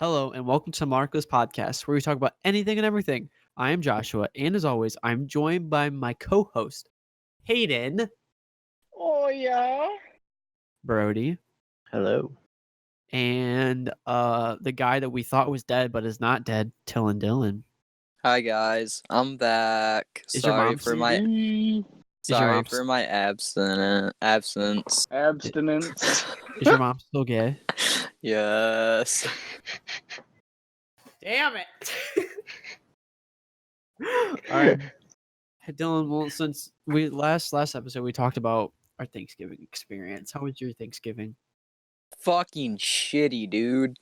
Hello and welcome to Marco's podcast, where we talk about anything and everything. I am Joshua, and as always, I'm joined by my co-host, Hayden, Oh yeah. Brody, Hello. and the guy that we thought was dead but is not dead, Tillin Dillon. Hi guys, I'm back. Is your mom Sorry for my absence. Abstinence. Is your mom still gay? Yes. Damn it! All right, hey, Dylan. Well, since we last episode we talked about our Thanksgiving experience. How was your Thanksgiving? Fucking shitty, dude.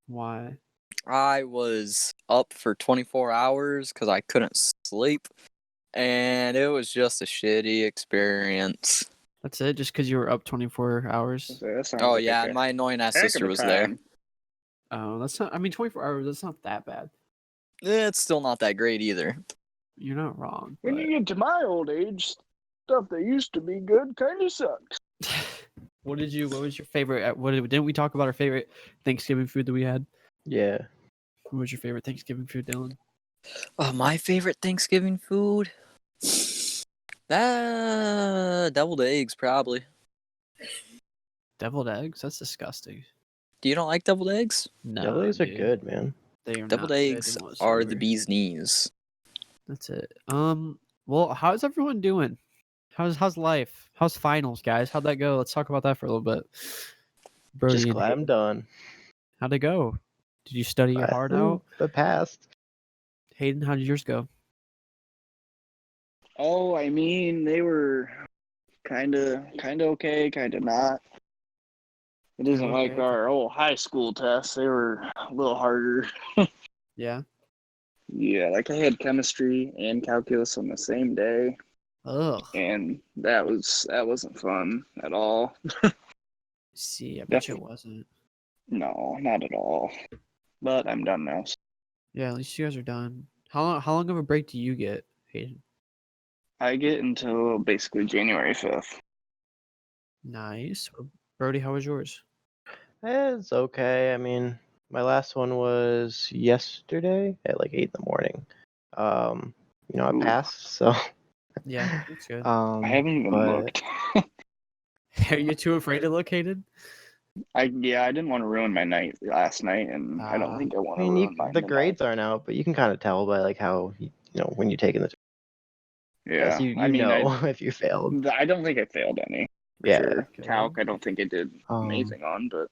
Why? I was up for 24 hours because I couldn't sleep, and it was just a shitty experience. That's it? Just because you were up 24 hours? Oh yeah, and my annoying ass sister was there. Oh, that's not. I mean, 24 hours. That's not that bad. It's still not that great either. You're not wrong. When you get to my old age, stuff that used to be good kind of sucks. What was your favorite? Didn't we talk about our favorite Thanksgiving food that we had? Yeah. What was your favorite Thanksgiving food, Dylan? My favorite Thanksgiving food? Deviled eggs, probably. Deviled eggs? That's disgusting. You don't like deviled eggs? No, Deviled eggs are dude. good, man. They are Deviled not good eggs whatsoever. are the bee's knees. That's it. Well, how's everyone doing? How's life? How's finals, guys? How'd that go? Let's talk about that for a little bit. Brody Just and glad I'm Hayden, done. how'd it go? Did you study your heart out? The past. Hayden, how did yours go? Oh, I mean, they were kind of okay, kind of not. It isn't Okay. like our old high school tests. They were a little harder. Yeah. Yeah, like I had chemistry and calculus on the same day, Ugh. and that wasn't fun at all. See, I bet you it Definitely. wasn't. No, not at all. But I'm done now. Yeah, at least you guys are done. How long of a break do you get, Hayden? I get until basically January 5th. Nice. Brody, how was yours? It's okay. I mean, my last one was yesterday at like 8 in the morning. I Ooh. passed, so Yeah, that's good. I haven't even but looked. Are you too afraid to look, Hayden? I didn't want to ruin my night last night, and I don't think I I want to mean, ruin mine the tonight. grades aren't out, but you can kind of tell by like how when you're taking the test. Yeah, You I mean, know if you failed. I don't think I failed any. For Yeah. sure. Okay. Calc, I don't think I did amazing on, but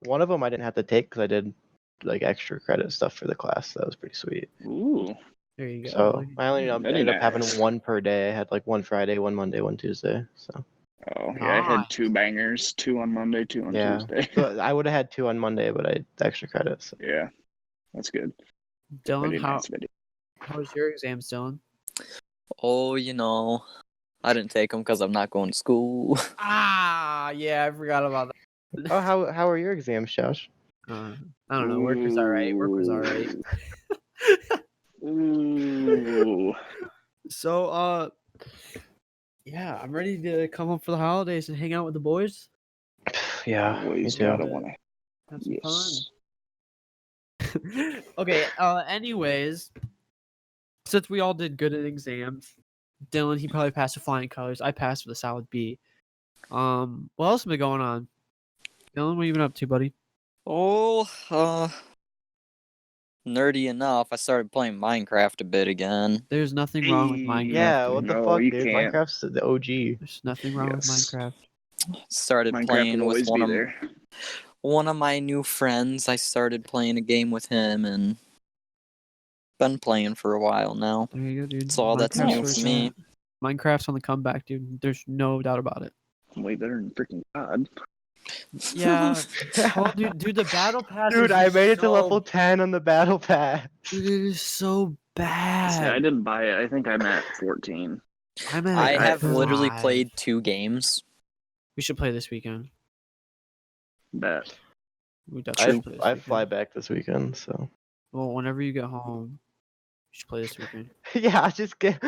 One of them I didn't have to take because I did like extra credit stuff for the class. That was pretty sweet. ooh, There you go. So I only Very ended up having nice. one per day. I had like one Friday, one Monday, one Tuesday. So oh yeah, I had Nice. 2 bangers, 2 on Monday, 2 on yeah, Tuesday. so I would have had 2 on Monday, but I had extra credits. So. Yeah, that's good. Dylan, Very how nice video. was your exams, Dylan? Oh, I didn't take them because I'm not going to school. Ah, yeah, I forgot about that. Oh, how are your exams, Josh? I don't know. Work was alright. Ooh. So, yeah, I'm ready to come home for the holidays and hang out with the boys. Yeah, me Always too. gotta wanna. Have some Yes. fun. Okay. Anyways, since we all did good in exams, Dylan, he probably passed with flying colors. I passed with a solid B. What else has been going on? Dylan, what have you been up to, buddy? Oh, nerdy enough, I started playing Minecraft a bit again. There's nothing wrong with Minecraft. Yeah, dude. what the No, fuck, you dude? can't. Minecraft's the OG. There's nothing wrong with Yes. Minecraft. Started Minecraft playing will with always be there. one of my new friends. I started playing a game with him and been playing for a while now. There you go, dude. That's all that's Minecraft's new where for it's me. at. Minecraft's on the comeback, dude. There's no doubt about it. Way better than freaking God. Yeah. Oh, dude, the battle pass. Dude, is I made it to so- level 10 on the battle pass. Dude, it is so See, bad. I didn't buy it. I think I'm at 14. I'm at I have literally 5. played 2 games. We should play this weekend. Bet. We definitely should play this I weekend. fly back this weekend, so Well, whenever you get home, you should play this weekend. yeah, just get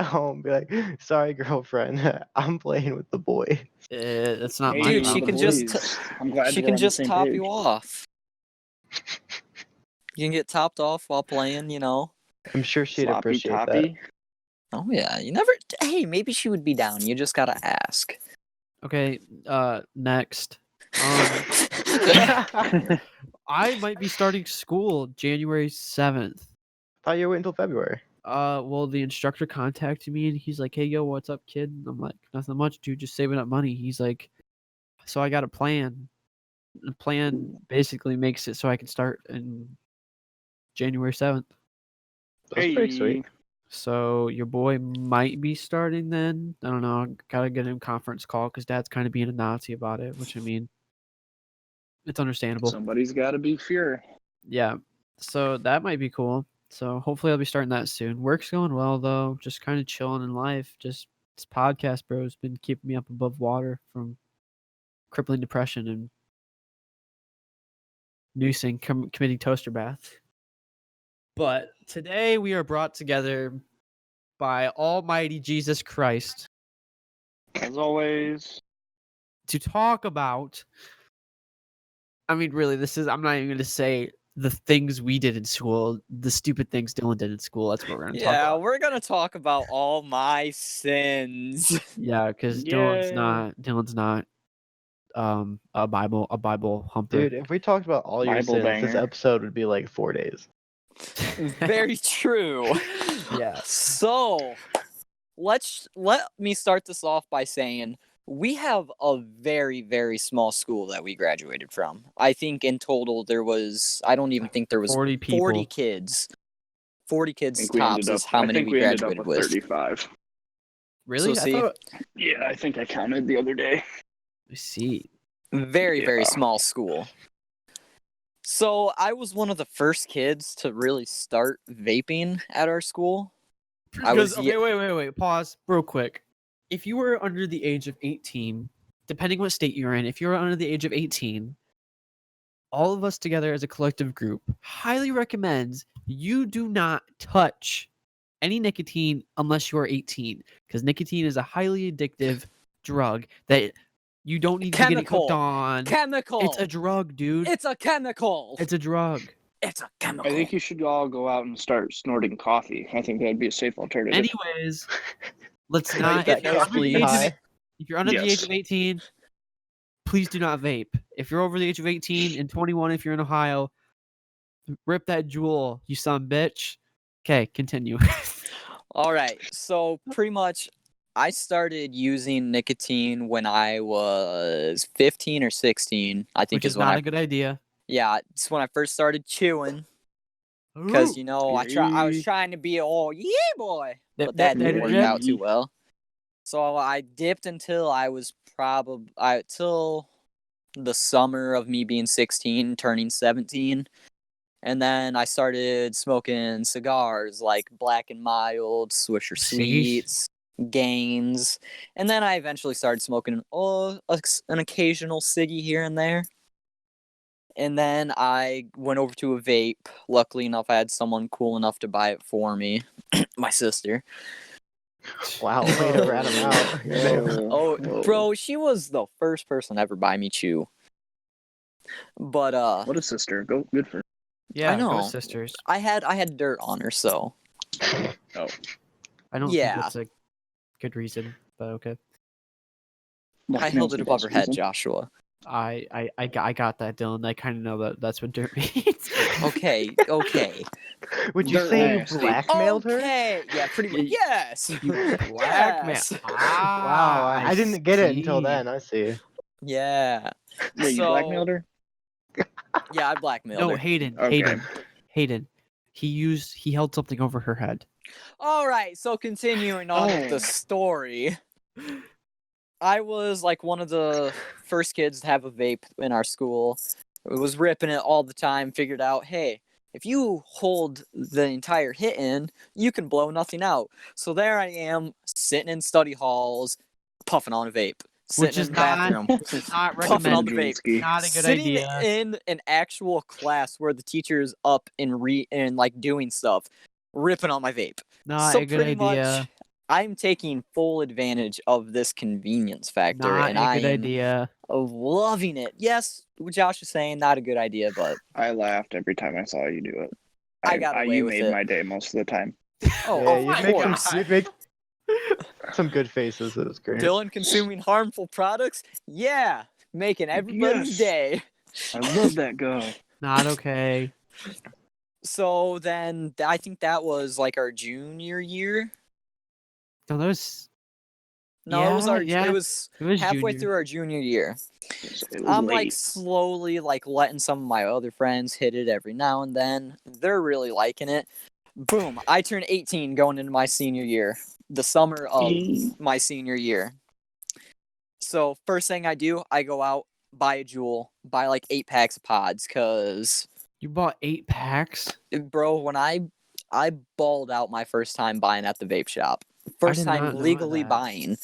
home, be like, sorry, girlfriend, I'm playing with the boy. That's not Hey, my Dude, she problem. can just I'm glad she we're can on the just same top page. you off. You can get topped off while playing, you know. I'm sure she'd Sloppy appreciate toppy. Oh yeah, you never. Hey, maybe she would be down. You just gotta ask. Okay, next. that. I might be starting school January 7th. Thought you were waiting until February. Well, the instructor contacted me and he's like, "Hey, yo, what's up, kid?" And I'm like, "Nothing much, dude. Just saving up money." He's like, "So I got a plan. The plan basically makes it so I can start in January 7th. That's pretty sweet. So your boy might be starting then. I don't know. Gotta get him conference call because Dad's kind of being a Nazi about it, which I mean, it's understandable. Somebody's got to be Fuhrer. Yeah. So that might be cool. So hopefully I'll be starting that soon. Work's going well though. Just kind of chilling in life. Just this podcast, bro, has been keeping me up above water from crippling depression and noosing, committing toaster bath. But today we are brought together by Almighty Jesus Christ As always. to talk about. I mean, really, I'm not even going to say the things we did in school, the stupid things Dylan did in school. That's what we're going to talk Yeah, about. we're gonna talk about all my sins. Yeah, because Dylan's not a Bible humper. Dude, if we talked about all your Bible sins, this banger. episode would be like 4 days. Very true. Yeah. So, let me start this off by saying we have a very, very small school that we graduated from. I think in total I don't even think there was 40 people. 40 kids. 40 I kids think we tops ended up. is how I many think we we ended graduated up with with. 35. Really? So I see- thought. Yeah, I think I counted the other day. I see. Very, very Yeah. small school. So I was one of the first kids to really start vaping at our school. I Because was wait, pause real quick. If you were under the age of 18, depending what state you're in, if you're under the age of 18, all of us together as a collective group highly recommends you do not touch any nicotine unless you are 18, because nicotine is a highly addictive drug that you don't need to get it Chemical. hooked on. chemical. It's a drug, dude. It's a chemical. It's a drug. It's a chemical. I think you should all go out and start snorting coffee. I think that'd be a safe alternative. Anyways, let's Make not. that If you're under coffee the age of high. If you're under the age Yes. of 18, please do not vape. If you're over the age of 18 and 21, if you're in Ohio, rip that jewel, you son of a bitch. Okay, continue. All right. So pretty much, I started using nicotine when I was 15 or 16. I think Which is when not I a good idea. it's when I first started chewing because Ooh. I was trying to be all yeah boy, Dip, but that dip, didn't dip, work dip. out too well. So I dipped until I was till the summer of me being 16, turning 17. And then I started smoking cigars like Black and Mild, Swisher Sheesh. Sweets, Gaines. And then I eventually started smoking an occasional ciggy here and there. And then I went over to a vape. Luckily enough, I had someone cool enough to buy it for me. My sister. Wow, way to rat him out. Oh, Whoa. bro, she was the first person to ever buy me chew. But What a sister. Go good for her. Yeah, know. go sisters. I had dirt on her, so I don't Yeah. think that's a good reason, but okay. I held Blackmail's it the above best her head, reason. Joshua. I got that, Dylan. I kind of know that's what dirt means. Okay. Would you Dirt say you nasty. blackmailed her? Okay. Yeah, pretty much. You- Yes. You blackmail. Yes. Wow, I didn't get it until see. then. I see. Yeah. Wait, you So- blackmailed her? Yeah, I blackmailed No, her. Hayden. Okay. Hayden. He held something over her head. All right. So continuing on with Oh. the story, I was like one of the first kids to have a vape in our school. I was ripping it all the time. Figured out, hey, if you hold the entire hit in, you can blow nothing out. So there I am, sitting in study halls, puffing on a vape. Which Sitting is in the bathroom. Not Puffing on the recommended. vape. Not a good Sitting idea. in an actual class where the teacher's up and like doing stuff, ripping on my vape. Not So a good pretty idea. much, I'm taking full advantage of this convenience factor, Not and a I good am idea. loving it. Yes, what Josh is saying, not a good idea, but I laughed every time I saw you do it. I got away you with made it. my day most of the time. Oh, Yeah, of you make course. you make some good faces. It was great. Dylan consuming harmful products? Yeah, making everybody's Yes. day. I love that guy. Not okay. So then I think that was like our junior year. No, there's No, it was Yeah, it was it was halfway junior. through our junior year. It was I'm like late. slowly like letting some of my other friends hit it every now and then. They're really liking it. Boom, I turned 18 going into my senior year. The summer of my senior year. So first thing I do, I go out, buy a Juul, buy like 8 packs of pods, cause You bought 8 packs? bro, when I balled out my first time buying at the vape shop. First did not time know legally that. buying.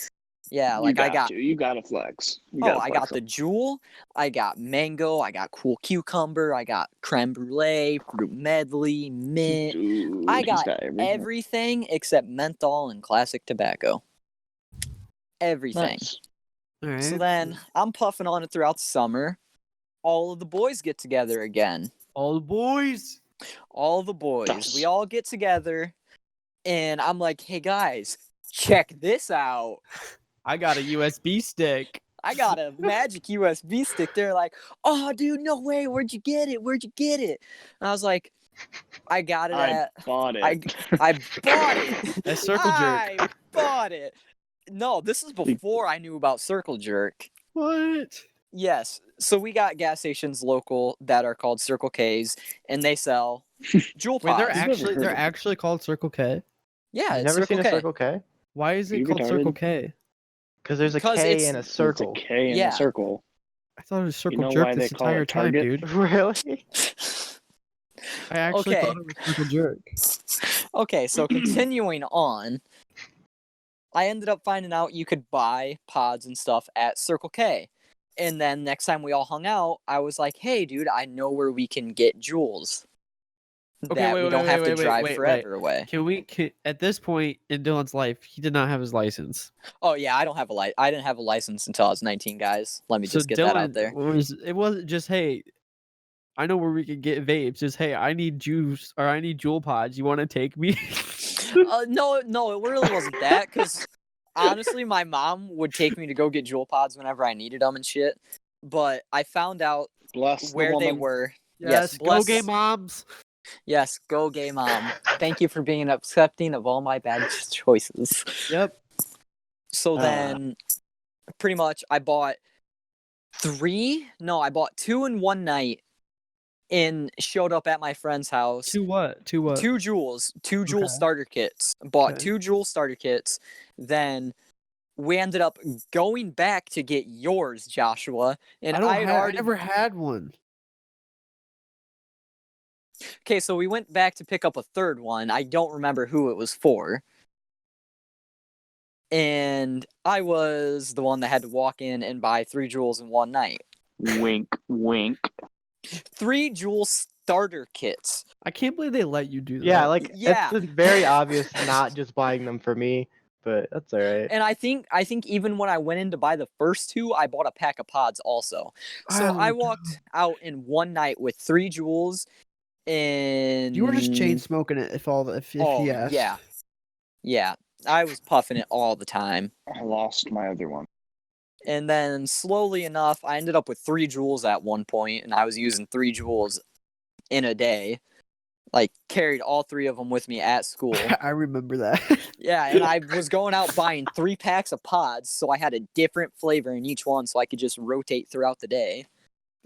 Yeah, You like I got you gotta flex. You oh, gotta I flex got the Juul, I got mango, I got cool cucumber, I got creme brulee, fruit medley, mint. Dude, I he's got everything. everything except menthol and classic tobacco. Everything. Nice. All right. So then I'm puffing on it throughout the summer. All of the boys get together again. All the boys. All the boys. Yes. We all get together, and I'm like, hey guys, check this out. I got a USB stick. I got a magic USB stick. They're like, oh, dude, no way. Where'd you get it? Where'd you get it? And I was like, I got it I at. bought it. I bought it. A Circle Jerk. I bought it. No, this is before I knew about Circle Jerk. What? Yes. So we got gas stations local that are called Circle K's, and they sell Juul Wait, they're pods. heard they're of it. actually called Circle K. Yeah, You've it's never Circle seen K. a Circle K? Why is it You called Circle retarded? K? Because there's a 'Cause K it's- in a There's circle. a K in Yeah. the circle. I thought it was Circle know Jerk why this they call entire it time, Target? dude. Really? I actually Okay. thought it was Circle Jerk. Okay, so continuing on, I ended up finding out you could buy pods and stuff at Circle K. And then next time we all hung out, I was like, hey, dude, I know where we can get Juuls. Okay, That wait, we wait, don't wait, have to wait, drive wait, forever away. Can at this point in Dylan's life, he did not have his license. Oh, yeah, I didn't have a license until I was 19, guys. Let me So just get that out there. it wasn't just, hey, I know where we can get vapes. Just, hey, I need juice or I need Juul pods. You want to take me? No, it really wasn't that, because honestly, my mom would take me to go get Juul pods whenever I needed them and shit. But I found out Bless the where they woman. were. Yes, go bless- gay moms. Yes, go gay mom. Thank you for being accepting of all my bad choices. Yep. So Ah. then, pretty much, I bought 2 in one night, and showed up at my friend's house. To what? To what? 2 Juuls, 2 Juul Okay. starter kits. Bought Okay. 2 Juul starter kits. Then we ended up going back to get yours, Joshua. And I had I already. never had one. Okay, so we went back to pick up a third one. I don't remember who it was for. And I was the one that had to walk in and buy 3 Juuls in one night. Wink, wink. 3 Juul starter kits. I can't believe they let you do that. Yeah, like Yeah. it's very obvious not just buying them for me, but that's all right. And I think even when I went in to buy the first 2, I bought a pack of pods also. So Oh, I walked out in one night with 3 Juuls, and You were just chain smoking it. If Oh, he asked. yeah. I was puffing it all the time. I lost my other one. And then slowly enough, I ended up with 3 Juuls at one point, and I was using 3 Juuls in a day. Like, carried all 3 of them with me at school. I remember that. Yeah, and I was going out buying 3 packs of pods, so I had a different flavor in each one, so I could just rotate throughout the day.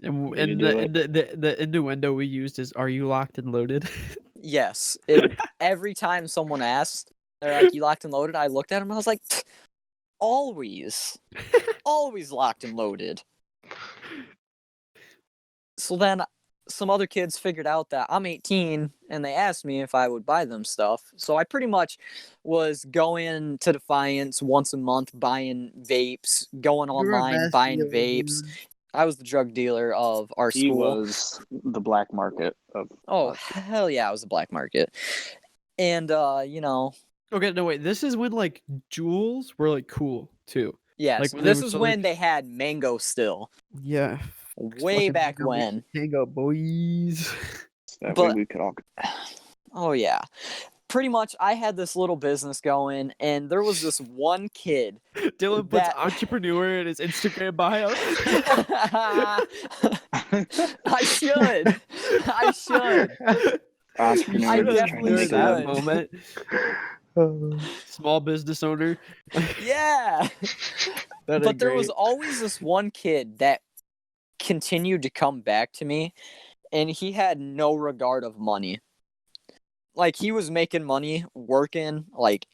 And, Way to and do the innuendo we used is, "Are you locked and loaded?" Yes. Every time someone asked, they're like, you locked and loaded? I looked at them, I was like, always. Always locked and loaded. So then some other kids figured out that I'm 18, and they asked me if I would buy them stuff. So I pretty much was going to Defiance once a month, buying vapes, going online, buying vapes. I was the drug dealer of our He school. was the black market of. Oh, hell yeah, I was a black market. And, Okay, no wait. This is when like Juuls were like cool too. Yes, Like, when they this were is still, when like- they had mango still. Yeah. Way Fucking back Mango, when. Mango boys. That But- way we could all. Oh yeah. Pretty much I had this little business going and there was this one kid. Dylan puts That- entrepreneur in his Instagram bio. I should. I should. Entrepreneur I just trying to definitely make that it. should. moment. Small business owner. Yeah. That'd But be there was great. always this one kid that continued to come back to me and he had no regard of money. Like he was making money working like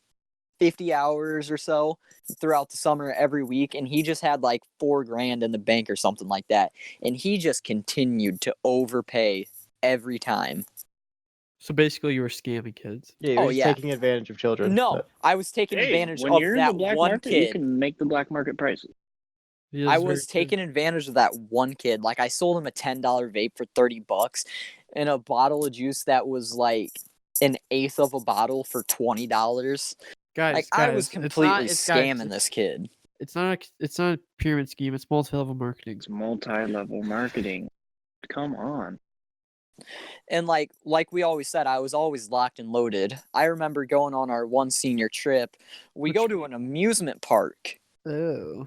50 hours or so throughout the summer every week and he just had like $4,000 in the bank or something like that and he just continued to overpay every time. So basically, you were scamming kids. Yeah, you're Oh, just yeah. taking advantage of children. No, but- I was taking Hey, advantage when of you're in that the black one market, you kid. can make the black market prices. He is I very was true. taking advantage of that one kid. Like I sold him a $10 vape for $30 and a bottle of juice that was like an eighth of a bottle for $20. Guys, Like guys, I was it's completely not- it's- guys, scamming this kid. It's not a pyramid scheme. It's multi-level marketing. It's multi-level marketing. Come on. And like we always said, I was always locked and loaded. I remember going on our one senior trip. We go to an amusement park. Oh.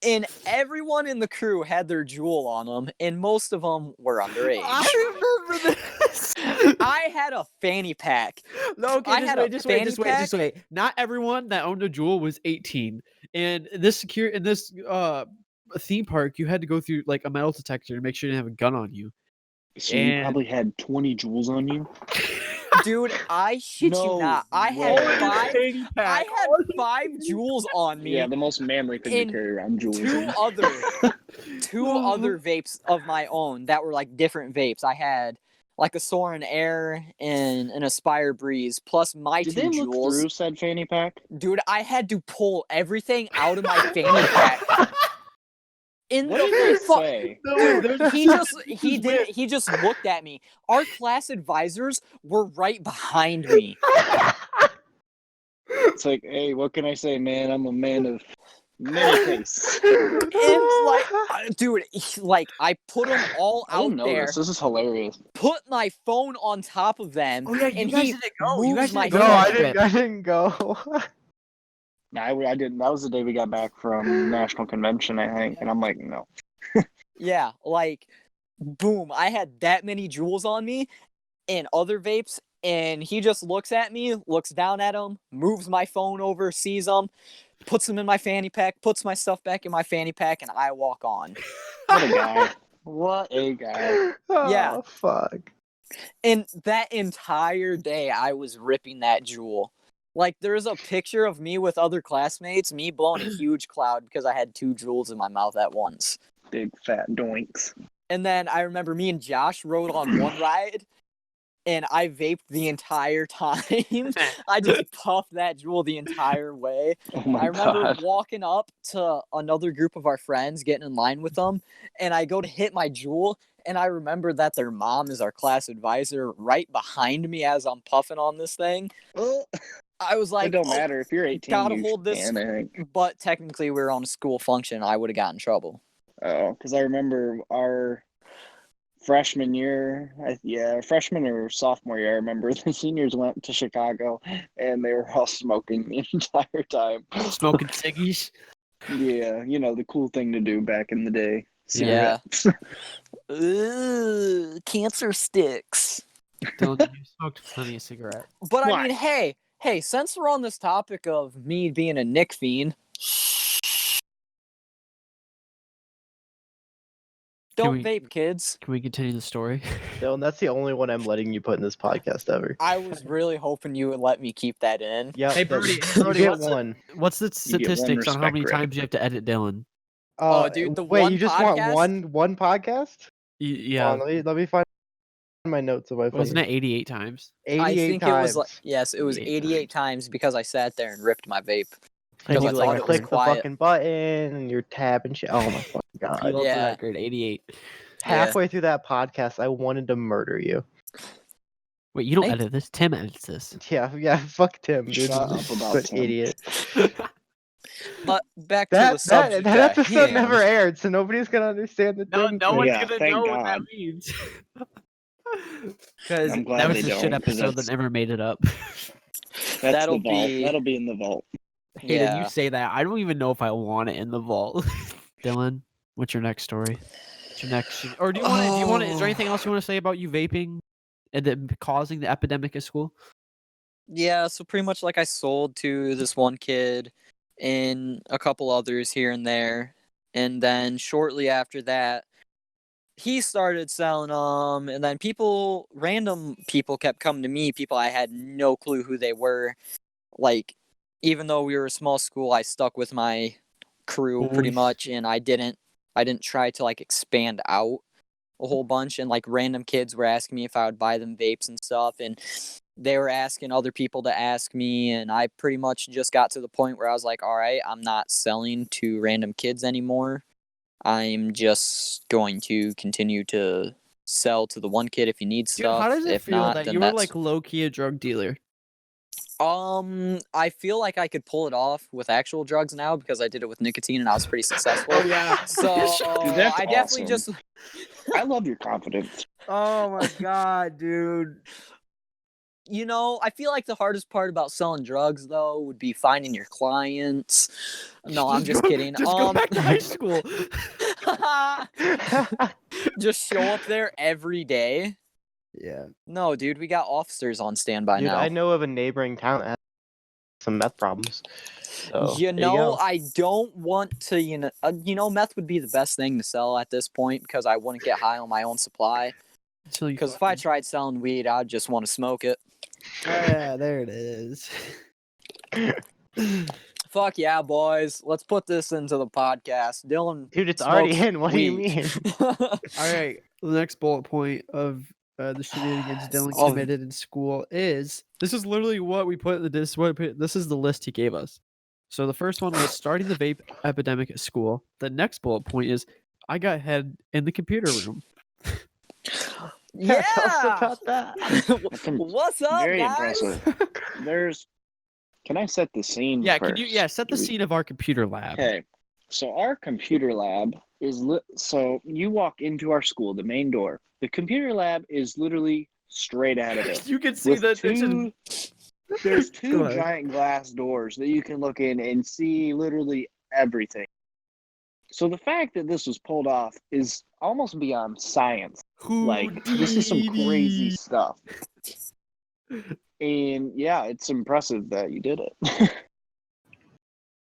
And everyone in the crew had their jewel on them, and most of them were underage. I remember this. I had a fanny pack. No, okay, I just had wait, a just wait, just fanny wait, just wait. Not everyone that owned a jewel was 18. And this theme park, you had to go through like a metal detector to make sure you didn't have a gun on you. So you And- probably had 20 jewels on you? Dude, I shit you No not. I way. had five jewels on me. Yeah, the most manly thing In to carry around jewels. two other vapes of my own that were like different vapes. I had like a Soren Air and an Aspire Breeze plus my Did two they look jewels. through said fanny pack? Dude, I had to pull everything out of my fanny pack. In What the did they fu- say? No, he just looked at me. Our class advisors were right behind me. It's like, hey, what can I say, man? I'm a man of many tastes. And like, dude, like I put them all I didn't out know there, this. This is hilarious. put my phone on top of them, Oh yeah, you and guys he didn't go. You moves guys my didn't No, go on I the didn't. trip. I didn't go. No, I didn't. That was the day we got back from national convention, I think. And I'm like, no. Yeah, like, boom, I had that many jewels on me and other vapes, and he just looks at me, looks down at him, moves my phone over, sees them, puts them in my fanny pack, puts my stuff back in my fanny pack, and I walk on. What a guy. What a guy. Yeah. Oh, fuck. And that entire day, I was ripping that jewel. Like, there's a picture of me with other classmates, me blowing a huge cloud because I had 2 jewels in my mouth at once. Big fat doinks. And then I remember me and Josh rode on one ride, and I vaped the entire time. I just puffed that jewel the entire way. Oh my I remember god. walking up to another group of our friends, getting in line with them, and I go to hit my jewel, and I remember that their mom is our class advisor right behind me as I'm puffing on this thing. Well, I was like, it don't "Oh," matter if you're 18. gotta you hold this- can, I think. but technically we were on a school function. I would have gotten in trouble. Oh, because I remember our freshman year, freshman or sophomore year, I remember the seniors went to Chicago and they were all smoking the entire time. Smoking ciggies. Yeah, you know, the cool thing to do back in the day. Yeah. Cigarettes. Ugh, cancer sticks. Dylan, you smoked plenty of cigarette. But I Why? mean, hey, since we're on this topic of me being a Nick fiend, don't we- vape, kids. Can we continue the story? Dylan, that's the only one I'm letting you put in this podcast ever. I was really hoping you would let me keep that in. Yeah, Hey, Brody, Brody, you get what's the- one. What's the You get one statistics on how respect many credit. times you have to edit Dylan? Oh, dude, the wait, one you just podcast? want one podcast? Yeah, Hold on, let me find my notes on my phone. wasn't it 88 times? 88 I think times. it was like, yes, it was 88 88 times because I sat there and ripped my vape. and because you I thought like it was click the quiet. fucking button and you're tapping shit. Oh my fucking You god! love the Yeah. record, 88. Halfway through that podcast, I wanted to murder you. Wait, you don't Thank- edit this. Tim edits this. Yeah, fuck Tim, dude. Shut up about What Tim. idiot. But back to That the subject. that at episode hand. never aired, so nobody's gonna understand the No, Tim no thing. one's Yeah, gonna thank know what that God. means. Because I'm glad that was they a shit don't, 'cause episode that that's- never made it up. That's That'll the vault. be- That'll be in the vault. Hey, Yeah. you say that. I don't even know if I want it in the vault. Dylan, what's your next story? What's your next? Or do you want to? Do you want to? Is there anything else you want to say about you vaping and then causing the epidemic at school? Yeah, so pretty much like I sold to this one kid and a couple others here and there. And then shortly after that, he started selling them. And then random people kept coming to me, people I had no clue who they were. Like, even though we were a small school, I stuck with my crew pretty Nice. much. And I didn't try to like expand out a whole bunch. And like random kids were asking me if I would buy them vapes and stuff. And they were asking other people to ask me, and I pretty much just got to the point where I was like, all right, I'm not selling to random kids anymore. I'm just going to continue to sell to the one kid if he needs Dude, stuff. how does it if feel not, that then you were that's like low key a drug dealer? I feel like I could pull it off with actual drugs now because I did it with nicotine and I was pretty successful. yeah. So Dude, that's I definitely awesome. just I love your confidence. Oh my god, dude. I feel like the hardest part about selling drugs though would be finding your clients. No, I'm just kidding. Just go back to high school. just show up there every day. Yeah. No, dude, we got officers on standby Dude, now. I know of a neighboring town that has some meth problems. So, you there know, go. I don't want to. Meth would be the best thing to sell at this point because I wouldn't get high on my own supply. Until you Because if I tried selling weed, I'd just want to smoke it. yeah, there it is. Fuck yeah, boys! Let's put this into the podcast. Dylan, Dude, it's already smokes in. What do you weed. mean? All right. The next bullet point of the shenanigans Dylan Oh. committed in school is this is literally what we put in the this is the list he gave us. So the first one was starting the vape epidemic at school. The next bullet point is I got head in the computer room. Tell us Yeah. about that. That's What's up, very guys? impressive. Can I set the scene? Yeah, first? can you set the scene of our computer lab? Okay, so our computer lab is so you walk into our school, the main door. The computer lab is literally straight out of it. You can see With that there's Go two ahead. giant glass doors that you can look in and see literally everything. So the fact that this was pulled off is almost beyond science. Like, this is some crazy stuff. And yeah, it's impressive that you did it.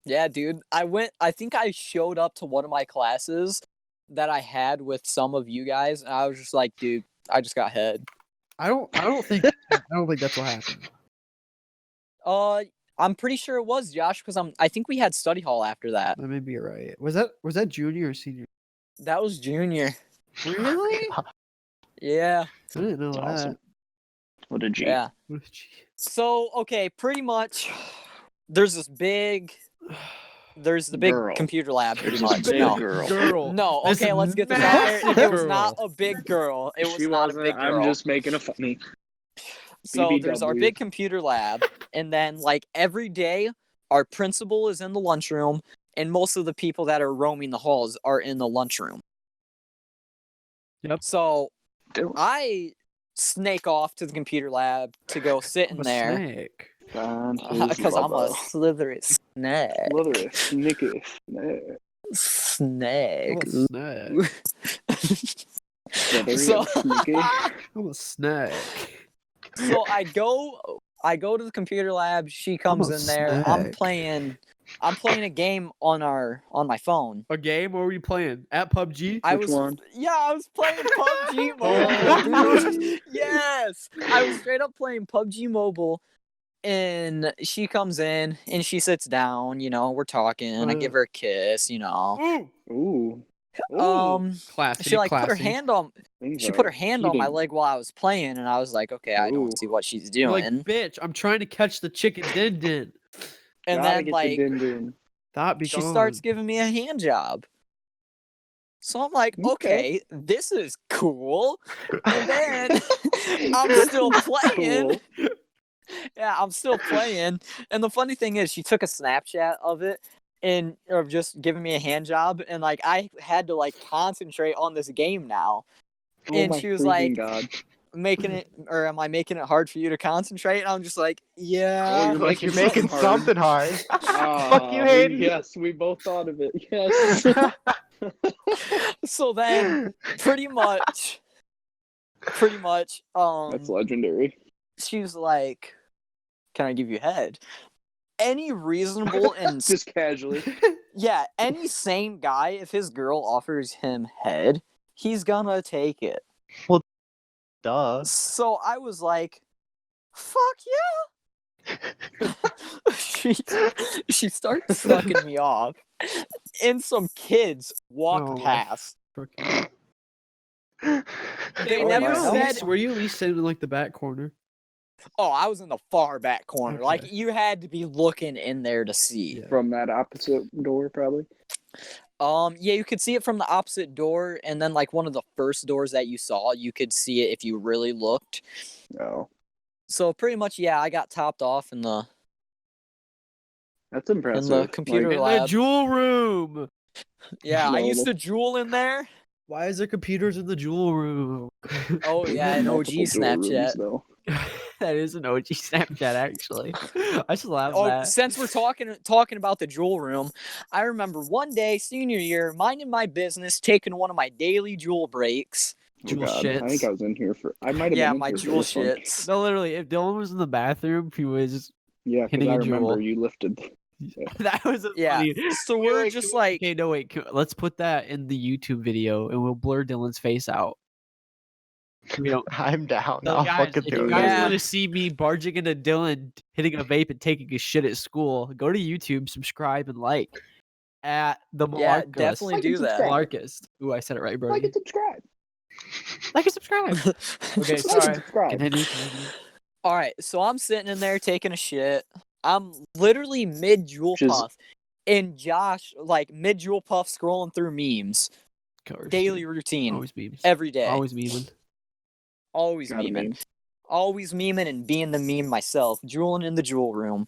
Yeah, dude. I think I showed up to one of my classes that I had with some of you guys, and I was just like, dude, I just got head. I don't think that's what happened. I'm pretty sure it was Josh because I think we had study hall after that. That may be right. Was that junior or senior? That was junior. Really? Yeah. I didn't know That's that. awesome. What a G. Yeah. What a G. So, okay, pretty much there's the big Girl. computer lab pretty There's this much. big No. girl. No, This okay, let's get this out there. massive It was girl. not a big girl. It was She not a wasn't. big girl. I'm just making a funny. So there's our BBW. big computer lab, and then like every day, our principal is in the lunchroom, and most of the people that are roaming the halls are in the lunchroom. Yep. So Dylan. I snake off to the computer lab to go sit in A there snake. because I'm a slithery snake. Literally, sneaky. Snake. I'm a snake. So- Sneaky. I'm a snake. So I go to the computer lab. She comes a in there. I'm snake. playing a game on my phone. A game? What were you playing? At PUBG? I Which was one? I was playing PUBG Oh. Mobile. dude. Yes, I was straight up playing PUBG Mobile, and she comes in and she sits down. We're talking. I give her a kiss. Ooh. Ooh. Classy. She like put her classy. hand on Things she are put her hand on my heating. leg while I was playing, and I was like, okay, I Ooh. don't see what she's You're doing. like, bitch, I'm trying to catch the chicken din din. And Gotta then get the like din-din. That be she starts giving me a hand job. So I'm like, okay, this is cool. And then I'm still playing. Cool. Yeah, I'm still playing. And the funny thing is, she took a Snapchat of it and of just giving me a hand job, and like I had to like concentrate on this game now. Oh And my she was freaking like, God. making it, or am I making it hard for you to concentrate? And I'm just like, yeah. you're Like you're making making something hard. something hard. Fuck you, Ah, Hayden. Yes, we both thought of it. Yes. So then, pretty much, That's legendary. she was like, "Can I give you head?" Any reasonable and Just casually. yeah, any sane guy, if his girl offers him head, he's gonna take it. Duh. So I was like, "Fuck yeah!" she starts sucking me off, and some kids walk Oh. past. Freaking- They Oh, never my said, Were you at least sitting in like the back corner? "Oh, I was in the far back corner." Okay. Like you had to be looking in there to see. Yeah. From that opposite door, probably. Yeah, you could see it from the opposite door, and then like one of the first doors that you saw, you could see it if you really looked. Oh, So pretty much, yeah, I got topped off in the that's impressive. in the computer In the lab. jewel room. Yeah, I No, used the- to jewel in there. Why is there computers in the jewel room? Oh We yeah, have an OG multiple door rooms, Snapchat. though. That is an OG Snapchat, actually. I should laugh Oh, that. since we're talking about the jewel room, I remember one day, senior year, minding my business, taking one of my daily jewel breaks. Oh, Jewel God. I think shits. I was in here for. I might have Yeah, been in my here for jewel this one. shits. No, literally, if Dylan was in the bathroom, he was. Yeah, because Hitting I a remember jewel. you lifted. That was a Yeah, funny. so Wait, we're wait, just can we- like, Okay, no, wait. Let's put that in the YouTube video, and we'll blur Dylan's face out. We don't. I'm down. So I'll guys, fucking if do you it. guys Yeah. want to see me barging into Dylan, hitting a vape, and taking a shit at school, go to YouTube, subscribe, and like at the yeah, Malarkist. definitely Like and do that. subscribe. Malarkist. Ooh, I said it right, Like Brody. and subscribe. Like and subscribe. Okay, Like and sorry. subscribe. Continue. All right, so I'm sitting in there taking a shit. I'm literally mid jewel Just- puff, and Josh like mid jewel puff scrolling through memes, Course, daily dude. routine, Always memes. every day, Always memeing. always Gotta memeing, meme. always memeing and being the meme myself, jeweling in the jewel room.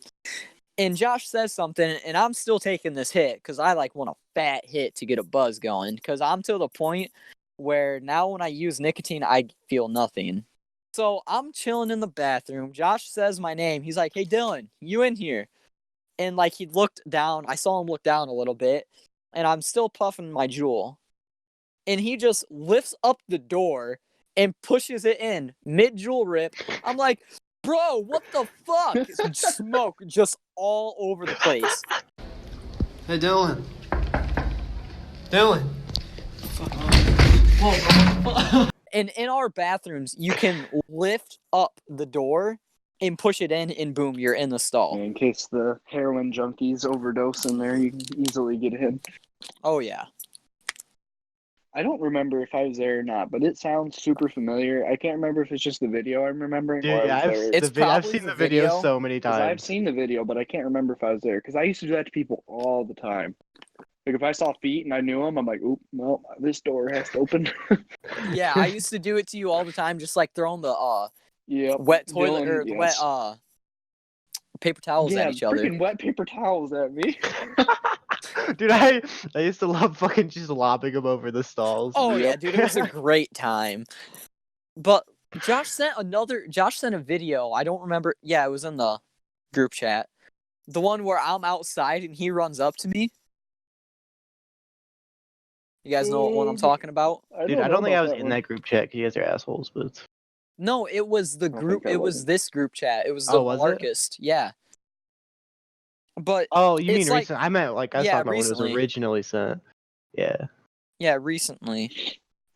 And Josh says something, and I'm still taking this hit because I like want a fat hit to get a buzz going. Because I'm to the point where now when I use nicotine, I feel nothing. So I'm chilling in the bathroom. Josh says my name. He's like, "Hey Dylan, you in here?" And like he looked down. I saw him look down a little bit, and I'm still puffing my jewel. And he just lifts up the door and pushes it in mid jewel rip. I'm like, "Bro, what the fuck?" Smoke just all over the place. Hey, Dylan. Dylan. And in our bathrooms, you can lift up the door and push it in, and boom, you're in the stall. In case the heroin junkies overdose in there, you can easily get in. Oh yeah. I don't remember if I was there or not, but it sounds super familiar. I can't remember if it's just the video I'm remembering Dude, or yeah, I was there. It's I've probably seen the the video video, so many 'Cause I've times. seen the video, but I can't remember if I was there. Because I used to do that to people all the time. Like if I saw feet and I knew them, I'm like, oop, well, this door has to open. Yeah, I used to do it to you all the time, just like throwing the Yep. wet toilet Dylan, or the yes. wet paper towels yeah, at each other. freaking wet paper towels at me. Dude, I used to love fucking just lobbing them over the stalls. Oh yeah, Yep. dude, it was a great time. But Josh sent a video. I don't remember. Yeah, it was in the group chat. The one where I'm outside and he runs up to me. You guys know what one I'm talking about? Dude, I don't think I was in one. that group chat 'cause you guys are assholes, but No, it was the don't group. think I It was wasn't. this group chat. It was the Oh, was it? Malarkist. Yeah. But oh, you It's mean like- recent? I meant like I was yeah, talking about when it recently. was originally sent. Yeah. yeah, recently.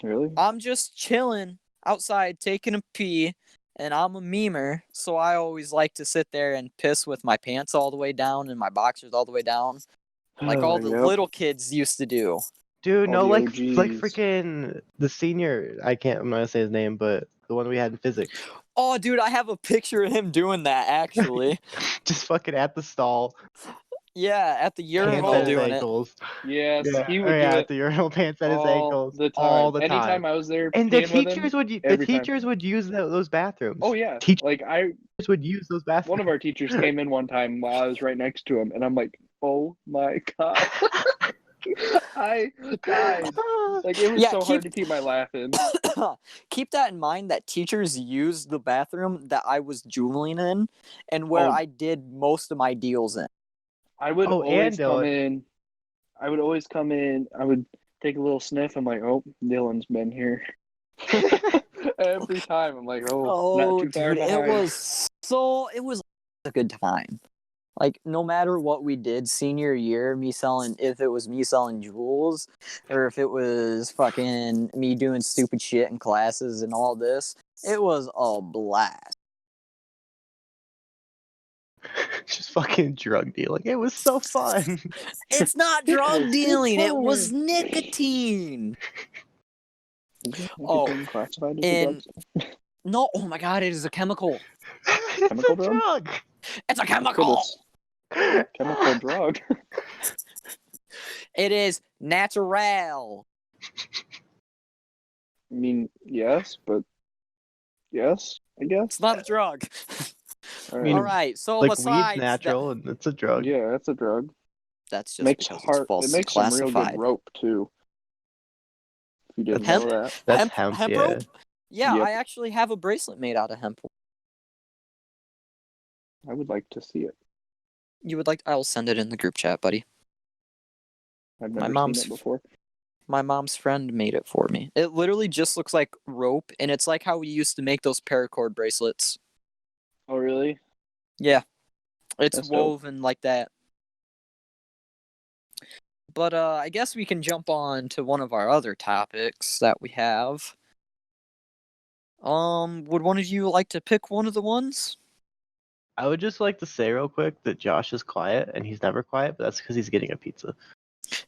Really? I'm just chilling outside taking a pee, and I'm a memer, so I always like to sit there and piss with my pants all the way down and my boxers all the way down, like all the Yep. little kids used to do. Dude, All no, the like OGs. freaking the senior. I'm not gonna say his name, but the one we had in physics. Oh, dude, I have a picture of him doing that actually. Just fucking at the stall. Yeah, at the Pants urinal at his doing it. ankles. Yes, Yeah, he or would do yeah, it at the urinal pants at his all ankles the time. all the time. Anytime I was there And the peeing with him, teachers would the every time. teachers would use those bathrooms. Oh yeah, Teachers like would use those bathrooms. one of our teachers came in one time while I was right next to him, and I'm like, oh my god, I died. Like it was Yeah, so hard to keep my laugh in. Keep that in mind that teachers used the bathroom that I was juuling in and where Oh. I did most of my deals in. I would Oh, always and come Dylan. in. I would always come in. I would take a little sniff. I'm like, oh, Dylan's been here. Every time, I'm like, oh, not too far dude, behind. it was a good time. Like no matter what we did senior year, if it was me selling jewels or if it was fucking me doing stupid shit in classes and all this, it was a blast. Just fucking drug dealing. It was so fun. It's not drug dealing, it was nicotine. Oh, Nicotine classified as a and drug? no, oh my god, it is a chemical. It's Chemical a drug? drug. It's a chemical. Chemical drug. It is natural. I mean, yes, but yes, I guess. It's not a drug. All mean, All right, so Like besides weed's natural and it's a drug. yeah, that's a drug. that's just Makes because heart. it's It falsely makes some real classified. good rope too. If you didn't Hemp? know that. That's hemp, yeah. rope? Yeah, Yep. I actually have a bracelet made out of hemp. I would like to see it. You would like? I'll send it in the group chat, buddy. I've My never mom's- seen it before. My mom's friend made it for me. It literally just looks like rope, and it's like how we used to make those paracord bracelets. Oh, really? Yeah, it's That's dope. woven like that. But I guess we can jump on to one of our other topics that we have. Would one of you like to pick one of the ones? I would just like to say real quick that Josh is quiet and he's never quiet, but that's because he's getting a pizza.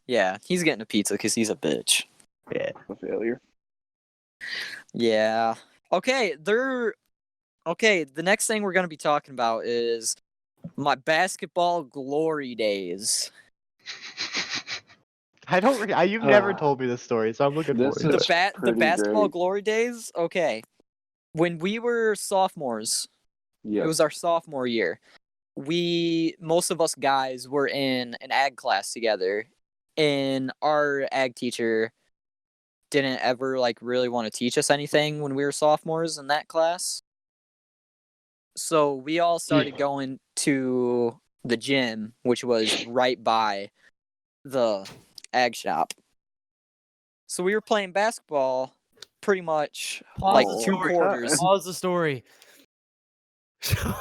Yeah, he's getting a pizza because he's a bitch. Yeah. A failure. Yeah. Okay, the next thing we're going to be talking about is my basketball glory days. You've never told me this story, so I'm looking This forward to is- it. The pretty basketball great. glory days? Okay. When we were sophomores, Yeah. it was our sophomore year. Most of us guys were in an ag class together, and our ag teacher didn't ever really want to teach us anything when we were sophomores in that class. So we all started going to the gym, which was right by the ag shop. So we were playing basketball pretty much like Pause the 2 story. quarters. Pause the story.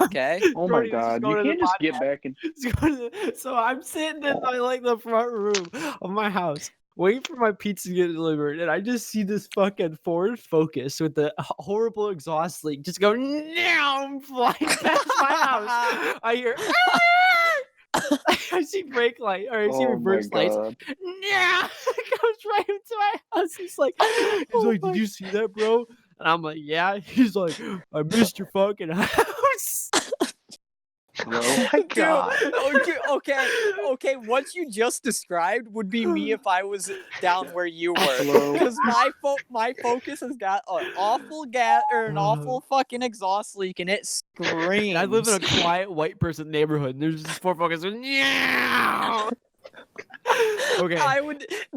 Okay. Oh my Jordy was god, going you to the can't just get podcast. back and So I'm sitting in the front room of my house, waiting for my pizza to get delivered, and I just see this fucking Ford Focus with the horrible exhaust leak just go now flying past my house. I hear. I see brake light, or I see oh my reverse lights. god. Yeah, it goes right into my house. He's like, did you see that, bro? And I'm like, yeah. He's like, I missed your fucking house. Oh my god. Okay. What you just described would be me if I was down where you were, Hello? because my Focus has got an awful an awful fucking exhaust leak, and it screams. And I live in a quiet white person neighborhood, and there's this Ford Focus. Yeah. Okay.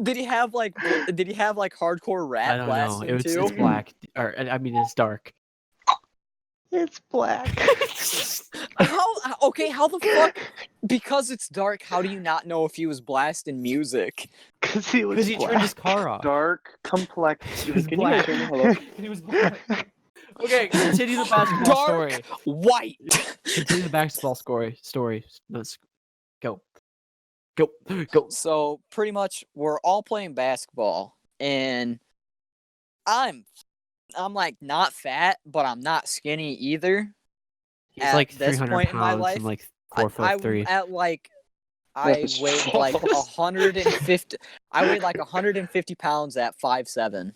Did he have hardcore I rap don't know. blasting It's too? black, or I mean, it's dark. It's black. How the fuck? Because it's dark, how do you not know if he was blasting music? Because he was Because he turned black. his car off. Dark He complexion. was Can you guys black. hear me? Hello? He was black. Okay, continue the basketball Dark. story. White. Continue the basketball story. Let's go. Go. So pretty much we're all playing basketball, and I'm like not fat, but I'm not skinny either. He's At like this 300 point in my pounds life, and like 4'3". I That's weighed like false. 150. I weighed like 150 pounds at 5'7",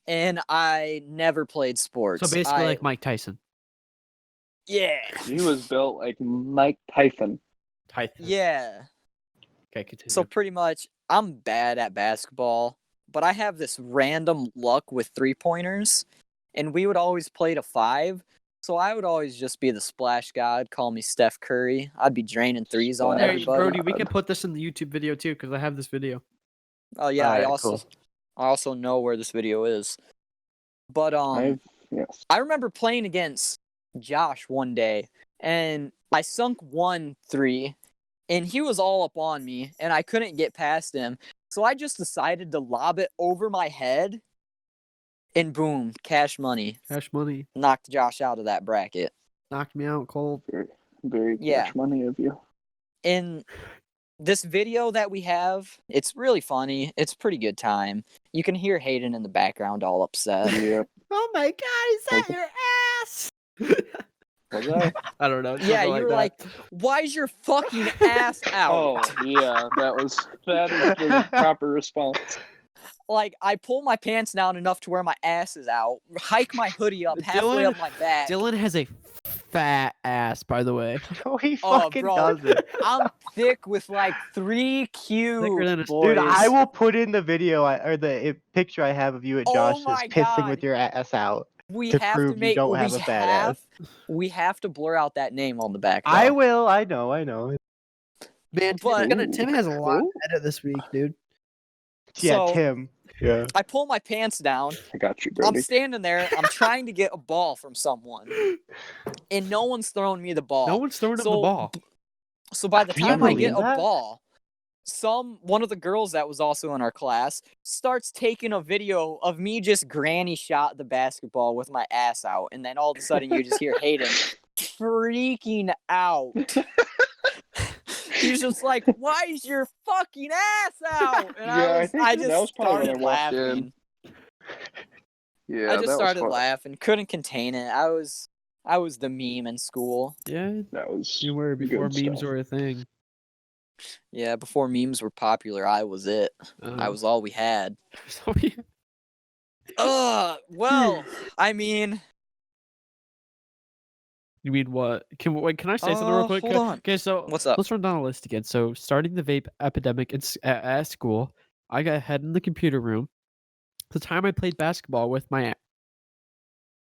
and I never played sports. So basically, I- like Mike Tyson. yeah, He was built like Mike Tyson. Tyson. yeah. Okay, continue. So pretty much, I'm bad at basketball, but I have this random luck with 3-pointers, and we would always play to 5. So I would always just be the splash god. Call me Steph Curry. I'd be draining threes on Splash Hey, everybody. Brody, we can put this in the YouTube video too because I have this video. Oh yeah, Alright, cool. I also know where this video is. But Yes. I remember playing against Josh one day, and I sunk 1 3, and he was all up on me, and I couldn't get past him. So I just decided to lob it over my head, and boom, cash money. Cash money Knocked Josh out of that bracket. knocked me out cold. Very Yeah. much money of you. In this video that we have, it's really funny. It's a pretty good time. You can hear Hayden in the background all upset. Yep. Oh my god, is that Okay. your ass? Was I? I don't know. Yeah, something you were that. like, why's your fucking ass Oh out? yeah, that is the proper response. Like, I pull my pants down enough to where my ass is out, hike my hoodie up halfway Dylan- up my back. Dylan has a fat ass, by the way. No, he Oh, fucking bro. doesn't. I'm thick with like 3 Thicker cubes, than a- boys. Dude, I will put in the video or the picture I have of you at Oh Josh's my pissing God. with your ass out. We to have prove to you make. don't have a fat ass. We have to blur out that name on the back. I though. will. I know. Man, But- Tim has a lot Ooh. to edit this week, dude. Yeah, So- Tim. Yeah. I pull my pants down. I got you, I'm Brody. standing there. I'm trying to get a ball from someone, and no one's throwing me the ball. No one's throwing up the So- ball. So by the Can you time I get believe a that? ball, one of the girls that was also in our class starts taking a video of me just granny shot the basketball with my ass out, and then all of a sudden you just hear Hayden freaking out. He's just like, "Why is your fucking ass out?" And Yeah, I think I that just was probably when started I walked in. laughing. Yeah, I just that started was fun. laughing, couldn't contain it. I was the meme in school. Yeah, That was you were before good memes stuff. were a thing. Yeah, before memes were popular, I was it. I was all we had. So, yeah. Well, I mean, You mean what? Can I say something real quick? hold on. Okay, so What's up? let's run down a list again. So, starting the vape epidemic at school, I got head in the computer room. The time I played basketball with my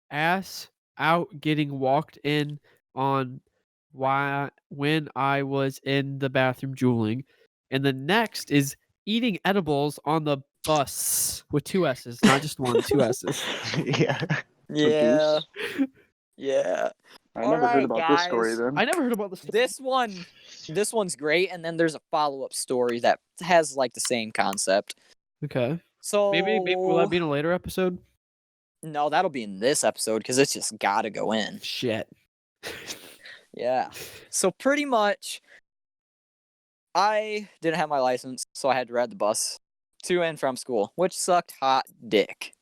ass out, getting walked in on when I was in the bathroom drooling, and the next is eating edibles on the bus with 2 S's, not just one, 2 S's. Yeah. Yeah, yeah. I never Alright, heard about this story guys. then. I never heard about this. This one's great, and then there's a follow-up story that has like the same concept. Okay, So maybe will that be in a later episode? No, that'll be in this episode because it's just gotta go in. Shit. Yeah. So pretty much, I didn't have my license, so I had to ride the bus to and from school, which sucked hot dick.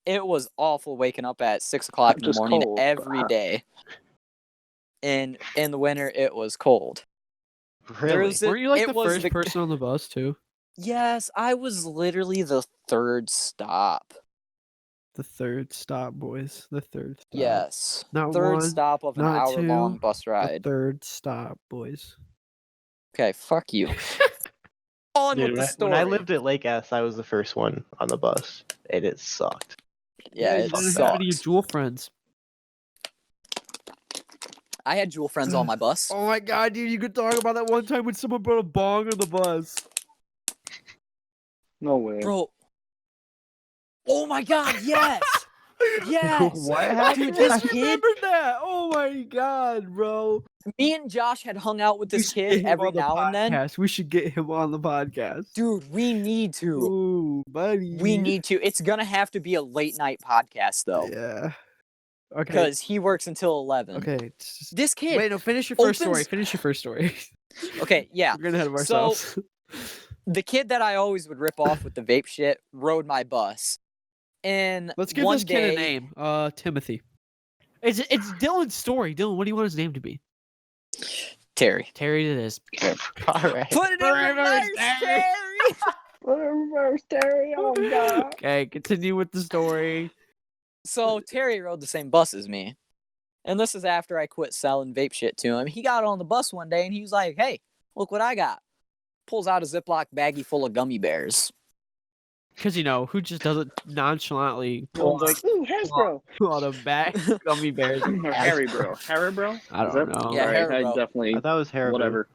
It was awful waking up at 6 o'clock in the Just morning cold, but every hot. day. And in the winter, it was cold. Really? was- Weren't you like it the was first the- person on the bus too? Yes, I was literally the 3rd stop. The third stop, boys. The third stop. Yes. Not 3rd one, stop of an not hour-long two, bus The ride. third stop, boys. Okay, fuck you. On Dude, with the when story. I lived at Lake S, I was the first one on the bus, and it sucked. Yeah, you it didn't have any sucks. Jewel friends. I had Jewel friends on my bus. Oh my god, dude! You could talk about that one time when someone brought a bong on the bus. No way. Bro. Oh my god, yes! Yes! What Dude, happened? just This kid, remembered that. Oh my god, bro! me and Josh had hung out with We this should get kid him every on the now and then. podcast. We should get him on the podcast. Dude, we need to. Ooh, buddy. We need to. It's gonna have to be a late night podcast though. Yeah. Okay. Because he works until 11. Okay. This kid. Wait, no. Finish your first story. opens- Finish your first story. Okay, yeah. We're getting ahead of So- ourselves. The kid that I always would rip off with the vape shit rode my bus. And Let's give one this kid day- a name. Timothy. It's Dylan's story. Dylan, what do you want his name to be? Terry. Terry it is. All right. Put it in Reverse reverse, Terry. Terry! Reverse Terry, oh god. Okay, continue with the story. So Terry rode the same bus as me. And this is after I quit selling vape shit to him. He got on the bus one day and he was like, "Hey, look what I got. pulls out a Ziploc baggie full of gummy bears. Because, who just does it nonchalantly Dylan's like, ooh, Hasbro. pull out a bag of gummy bears? Or Harry Bro. Harry Bro? I Is don't that- know. Yeah, Alright, I Haribo. definitely, I thought it was Haribo. whatever.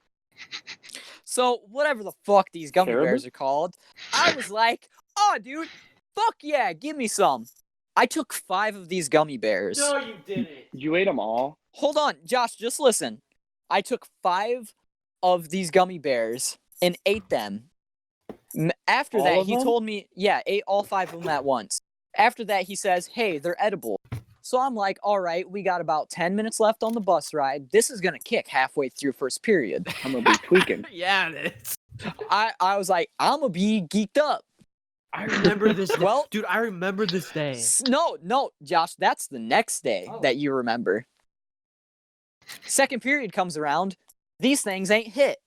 So whatever the fuck these gummy Haribo? bears are called, I was like, oh, dude, fuck yeah, give me some. I took 5 of these gummy bears. you didn't. You ate them all? Hold on, Josh, just listen. I took 5 of these gummy bears and ate them. After All that, of he them? told me, yeah, ate all 5 of them at once. After that, he says, hey, they're edible. So I'm like, all right, we got about 10 minutes left on the bus ride. This is going to kick halfway through first period. I'm going to be tweaking. Yeah, it is. I was like, I'm going to be geeked up. I remember this day. Well- Dude, I remember this day. No, Josh, that's the next day Oh. that you remember. Second period comes around. These things ain't hit.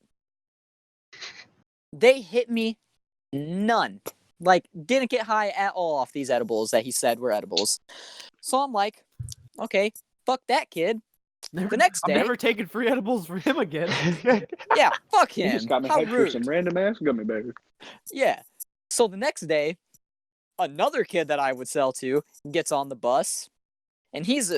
They hit me none. Like, didn't get high at all off these edibles that he said were edibles. So I'm like, okay, fuck that kid. Never, The next I'm day- never taking free edibles for him again. Yeah, fuck You him. just got me How hyped for rude. some random ass gummy bears. Yeah. So the next day, another kid that I would sell to gets on the bus, and he's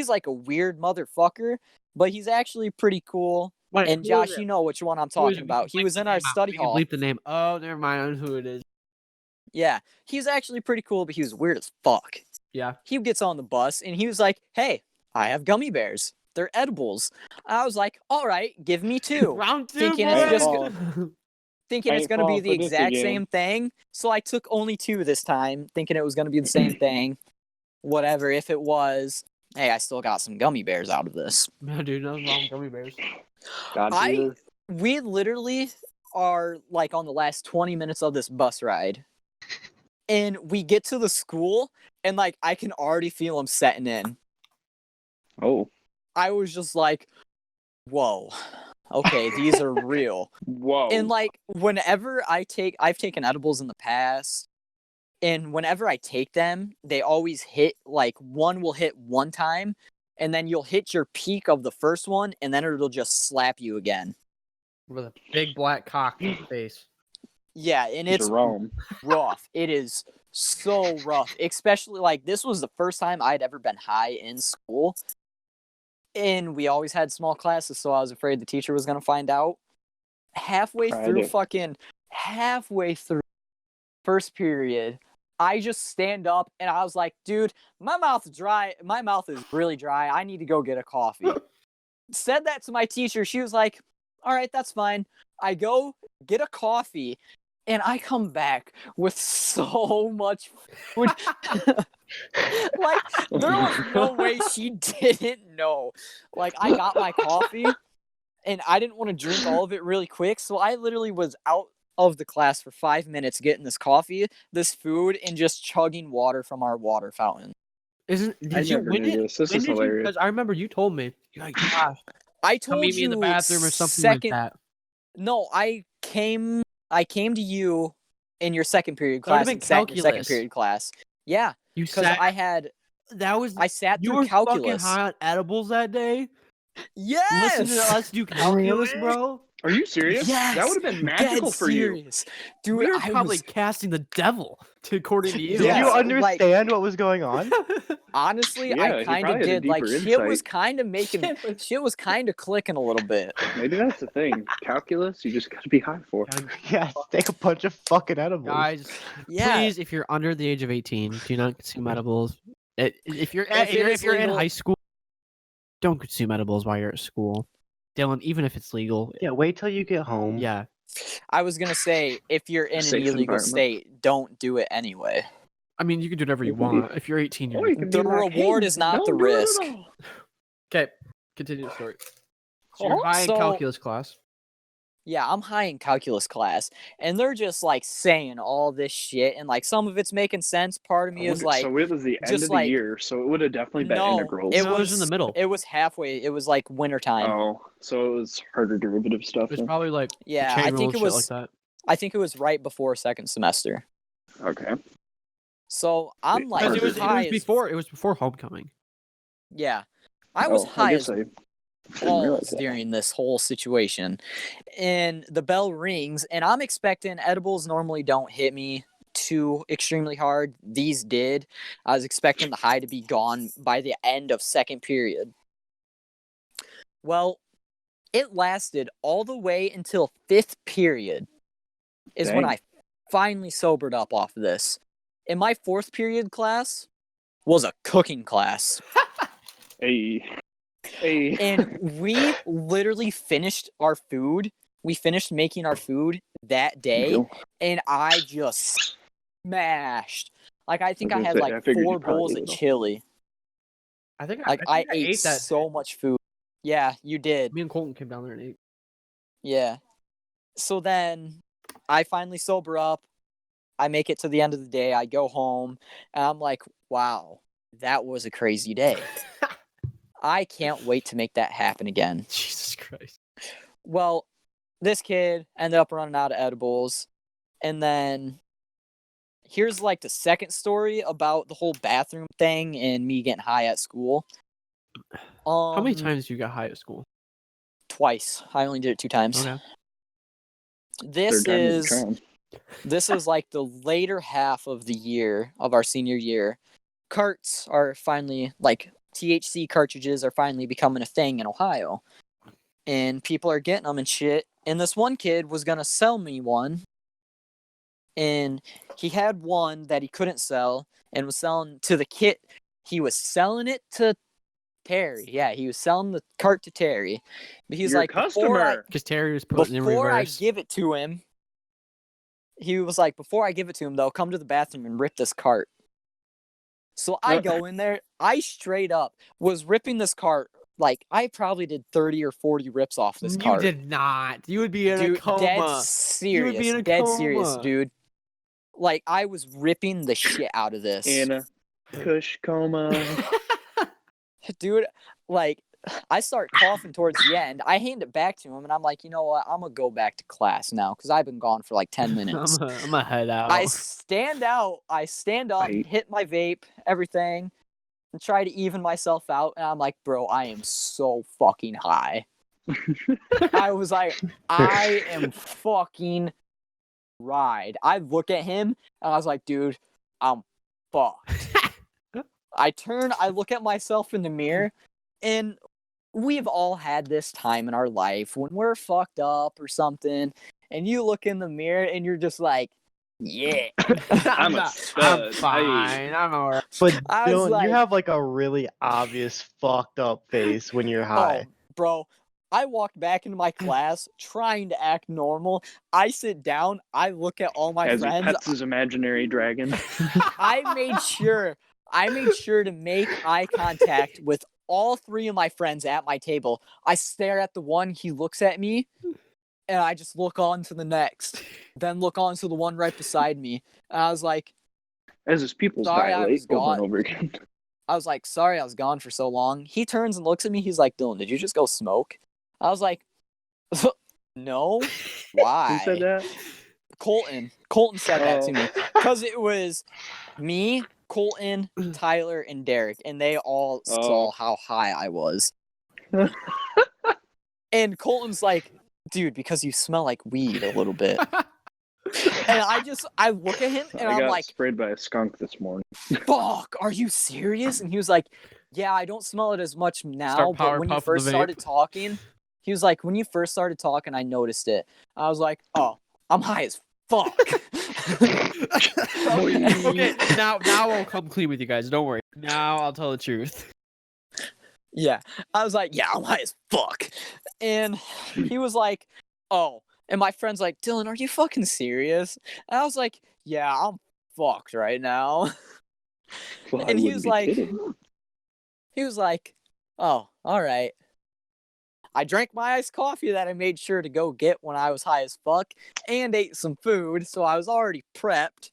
like a weird motherfucker, but he's actually pretty cool. Wait, And who Josh, is you it? know which one I'm Who is talking it? We about. can He was bleep in the our name out. study We can hall. Bleep the name. Oh, never mind. I know who it is. Yeah, he's actually pretty cool, but he was weird as fuck. Yeah. He gets on the bus and he was like, "Hey, I have gummy bears. They're edibles." I was like, "All right, give me 2." Round 2, Thinking boys. it's just gonna- Thinking I it's ain't going to be falling the for this exact again. same thing. So I took only 2 this time, thinking it was going to be the same thing. Whatever, if it was, hey, I still got some gummy bears out of this. No, dude, nothing wrong with gummy bears. God, I- Jesus. We literally are like on the last 20 minutes of this bus ride. And we get to the school and like I can already feel them setting in. Oh. I was just like, whoa. Okay, these are real. Whoa. And like whenever I've taken edibles in the past, and whenever I take them, they always hit, like one will hit one time, and then you'll hit your peak of the first one, and then it'll just slap you again. With a big black cock in the face. Yeah, and it's Jerome. rough. It is so rough. Especially like this was the first time I'd ever been high in school. And we always had small classes, so I was afraid the teacher was gonna find out. Halfway through first period, I just stand up and I was like, dude, my mouth is dry. My mouth is really dry. I need to go get a coffee. Said that to my teacher. She was like, all right, that's fine. I go get a coffee and I come back with so much food. Like, there was no way she didn't know. Like, I got my coffee and I didn't want to drink all of it really quick. So I literally was out of the class for 5 minutes getting this coffee, this food, and just chugging water from our water fountain. Did you never win knew it? this. This When is did you- hilarious. 'cause I remember you told me. You're like, gosh, I come told meet me you in the bathroom or something second, like that. No, I came to you in your second period That would've class been and sat in your second calculus. period class. Yeah, You because sat. I sat You through were fucking calculus. high on edibles that day. Yes. Listen to us do calculus, Really? bro. Are you serious? Yes. That would have been magical Dead for you. serious. Dude, We were I probably was, casting the devil, according to you. Did Yeah, you like- understand what was going on? honestly, Yeah, I he kind probably of had a did. Like, deeper shit was insight. kind of making, shit was kind of clicking a little bit. Maybe that's the thing. Calculus, you just got to be high for. Yes, take a bunch of fucking edibles. Guys, Yeah. please, if you're under the age of 18, do not consume edibles. If you're If it is if you're in legal- high school, don't consume edibles while you're at school. Dylan, even if it's legal. Yeah, wait till you get home. Yeah. I was gonna say, if you're in an Safe illegal environment. state, don't do it anyway. I mean, you can do whatever you You can be- want. If you're 18, Or you're you can The be like, reward hey, is not don't the do it at risk. all. okay. Continue the story. So you're Oh, high so- in calculus class. Yeah, I'm high in calculus class, and they're just like saying all this shit, and like some of it's making sense. Part of me is like, so it was the end just of the like- year, so it would have definitely been No, integrals. it No, it was in the middle. It was halfway. It was like wintertime. Oh, so it was harder derivative stuff. It was then. probably like Yeah, chain I rule think it shit was. like that. I think it was right before second semester. Okay. So I'm like Because Harder it was high as before homecoming. yeah. I was Oh, high guess as I realize balls that. during this whole situation. And the bell rings, and I'm expecting edibles normally don't hit me too extremely hard. These did. I was expecting the high to be gone by the end of second period. Well, it lasted all the way until fifth period is when Dang. I finally sobered up off of this. And my fourth period class was a cooking class. Hey. And we literally finished our food. We finished making our food that day, Go. and I just smashed. Like, I think I I was had gonna say, like I figured you 4 probably bowls ate of it all. chili. I think Like, I think ate that. so much food. Yeah, you did. Me and Colton came down there and ate. Yeah. So then I finally sober up. I make it to the end of the day. I go home, and I'm like, wow, that was a crazy day. I can't wait to make that happen again. Jesus Christ. Well, this kid ended up running out of edibles. And then here's like the second story about the whole bathroom thing and me getting high at school. How many times you got high at school? Twice. I only did it 2 times. Okay. This Third time is a is charm. this is like the later half of the year of our senior year. Carts are finally like THC cartridges are finally becoming a thing in Ohio. And people are getting them and shit. And this one kid was going to sell me one. And he had one that he couldn't sell and was selling to the kid. He was selling it to Terry. Yeah, he was selling the cart to Terry. But he's Your like, customer. Because Terry was putting in before I reverse. give it to him, he was like, before I give it to him, though, come to the bathroom and rip this cart. So I go in there. I straight up was ripping this cart. Like, I probably did 30 or 40 rips off this you cart. did not. You would be in a Dude, coma. dead serious. be in a Dead serious, coma. dude. Like, I was ripping the shit out of this. In a Kush coma. Dude, like, I start coughing towards the end. I hand it back to him, and I'm like, you know what? I'm going to go back to class now, because I've been gone for like 10 minutes. I'm gonna head out. I stand up, Right. hit my vape, everything, and try to even myself out. And I'm like, bro, I am so fucking high. I was like, I am fucking ride. I look at him, and I was like, dude, I'm fucked. I turn, I look at myself in the mirror, and we've all had this time in our life when we're fucked up or something, and you look in the mirror and you're just like, yeah. I'm a I'm stud. fine. I'm alright. But I was Dylan, like- you have like a really obvious fucked up face when you're high. Oh, bro, I walked back into my class trying to act normal. I sit down, I look at all my As he friends. pets his imaginary dragon. I made sure to make eye contact with all 3 of my friends at my table. I stare at the one, he looks at me, and I just look on to the next. Then look on to the one right beside me. And I was like, As his pupils Sorry, I was dilate over and gone. over again. sorry I was gone for so long. He turns and looks at me. He's like, Dylan, did you just go smoke? I was like, no. Why? Who said that? Colton said that to me. Because it was me, Colton, Tyler, and Derek, and they all saw how high I was. And Colton's like, dude, because you smell like weed a little bit. And I look at him and I I'm got like, sprayed by a skunk this morning. fuck, are you serious? And he was like, yeah, I don't smell it as much now, Start but power when you puffing the first started vape. talking, he was like, when you first started talking, I noticed it. I was like, oh, I'm high as fuck. Okay, now I'll come clean with you guys. Don't worry. Now I'll tell the truth. Yeah. I was like, yeah, I'm high as fuck. And he was like, oh. And my friend's like, Dylan, are you fucking serious? And I was like, yeah, I'm fucked right now. Well, I And he wouldn't was be like- kidding. He was like, oh, all right. I drank my iced coffee that I made sure to go get when I was high as fuck and ate some food, so I was already prepped.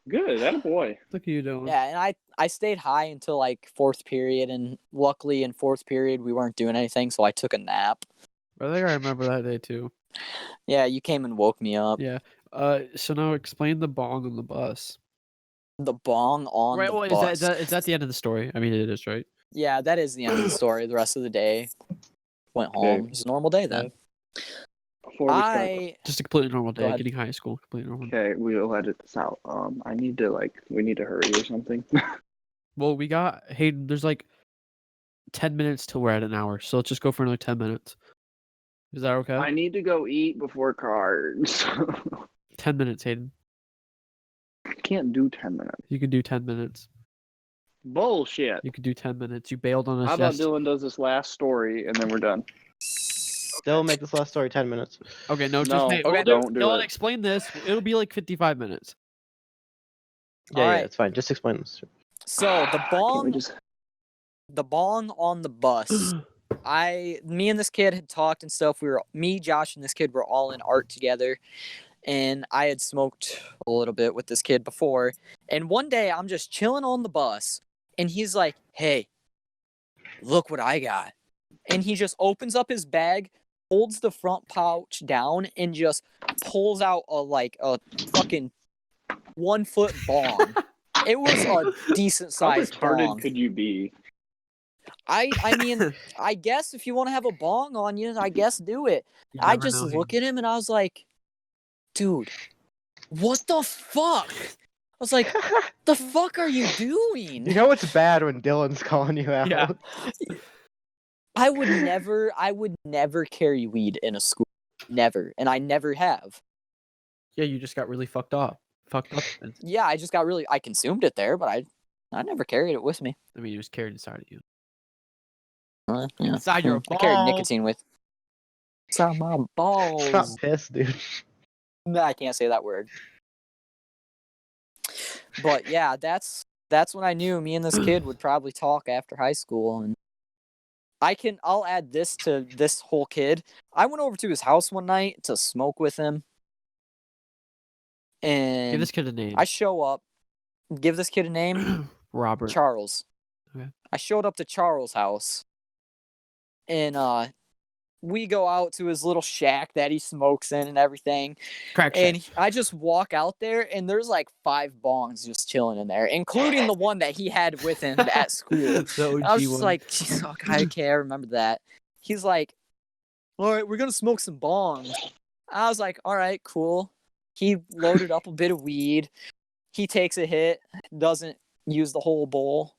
Good, that a boy. Look at you doing. Yeah, and I stayed high until like 4th period, and luckily in 4th period we weren't doing anything, so I took a nap. I think I remember that day too. Yeah, you came and woke me up. Yeah. So now explain the bong on the bus. The bong on Right. the Well, bus. is that the end of the story? I mean, it is, right? Yeah, that is the end of the story. The rest of the day, went home. It was a normal day then. Before we start, Just a completely normal Go day. ahead. Getting high school, completely normal. okay, we'll edit this out. I need to we need to hurry or something. Well, we got Hayden. There's like 10 minutes till we're at an hour, so let's just go for another 10 minutes. Is that okay? I need to go eat before cards. 10 minutes, Hayden. I can't do 10 minutes. You can do 10 minutes. Bullshit. You can do 10 minutes. You bailed on us. How about yes- Dylan does this last story and then we're done? They'll make this last story 10 minutes. Okay, no, just No, hey, okay, don't do Dylan, it. explain this. It'll be like 55 minutes. Yeah, Alright. it's fine. Just explain this. So the Can't we bong, just... the bong on the bus. Me and this kid had talked and stuff. Me, Josh, and this kid were all in art together, and I had smoked a little bit with this kid before. And one day I'm just chilling on the bus, and he's like, "Hey, look what I got!" And he just opens up his bag, holds the front pouch down, and just pulls out a fucking 1 foot bong. It was a decent How sized retarded bong. could you be? I mean, I guess if you want to have a bong on you, I guess do it. You I never just know, look Hayden. at him and I was like, dude, what the fuck? I was like, the fuck are you doing? You know it's bad when Dylan's calling you out. Yeah. I would never carry weed in a school. Never. And I never have. Yeah, you just got really fucked up. And, Yeah, I consumed it there, but I never carried it with me. I mean, it was carried inside of you. Yeah. Inside your I carried balls. nicotine with. Inside my balls. Stop piss, dude. No, I can't say that word. But yeah, that's when I knew me and this kid would probably talk after high school. And I'll add this to this whole kid. I went over to his house one night to smoke with him. Give And this kid a name. I show up, give this kid a name, Robert. Charles. Okay. I showed up to Charles' house. And we go out to his little shack that he smokes in and everything. Crack And shack. I just walk out there, and there's like 5 bongs just chilling in there, including the one that he had with him at school. The I was OG just one. like, "Jeez, okay, I remember that." He's like, "All right, we're gonna smoke some bongs." I was like, "All right, cool." He loaded up a bit of weed. He takes a hit, doesn't use the whole bowl,